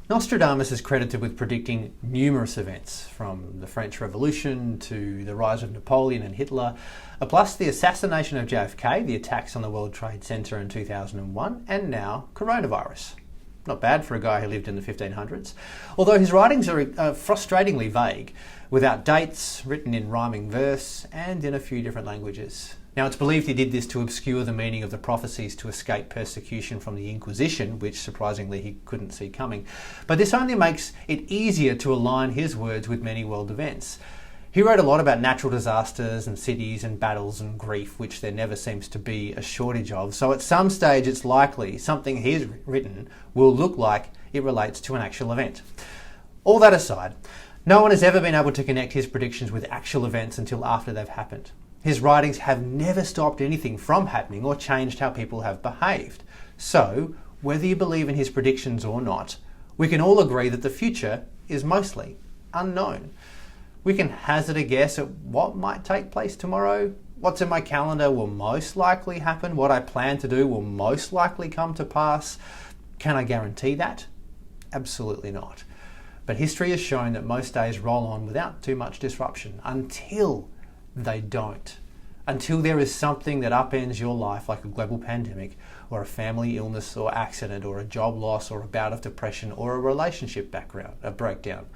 Nostradamus is credited with predicting numerous events, from the French Revolution to the rise of Napoleon and Hitler, plus the assassination of JFK, the attacks on the World Trade Center in 2001, and now coronavirus. Not bad for a guy who lived in the 1500s. Although his writings are frustratingly vague, without dates, written in rhyming verse, and in a few different languages. Now, it's believed he did this to obscure the meaning of the prophecies to escape persecution from the Inquisition, which surprisingly he couldn't see coming. But this only makes it easier to align his words with many world events. He wrote a lot about natural disasters and cities and battles and grief, which there never seems to be a shortage of. So at some stage it's likely something he's written will look like it relates to an actual event. All that aside, no one has ever been able to connect his predictions with actual events until after they've happened. His writings have never stopped anything from happening or changed how people have behaved. So, whether you believe in his predictions or not, we can all agree that the future is mostly unknown. We can hazard a guess at what might take place tomorrow. What's in my calendar will most likely happen. What I plan to do will most likely come to pass. Can I guarantee that? Absolutely not. But history has shown that most days roll on without too much disruption until they don't. Until there is something that upends your life, like a global pandemic, or a family illness or accident, or a job loss, or a bout of depression, or a relationship breakdown.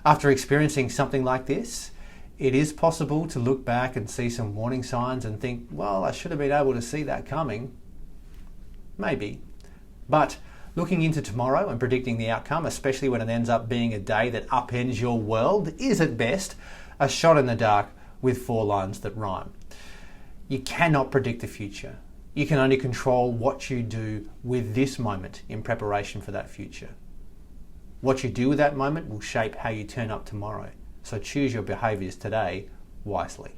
After experiencing something like this, it is possible to look back and see some warning signs and think, well, I should have been able to see that coming. Maybe. But looking into tomorrow and predicting the outcome, especially when it ends up being a day that upends your world, is at best a shot in the dark with 4 lines that rhyme. You cannot predict the future. You can only control what you do with this moment in preparation for that future. What you do with that moment will shape how you turn up tomorrow. So choose your behaviours today wisely.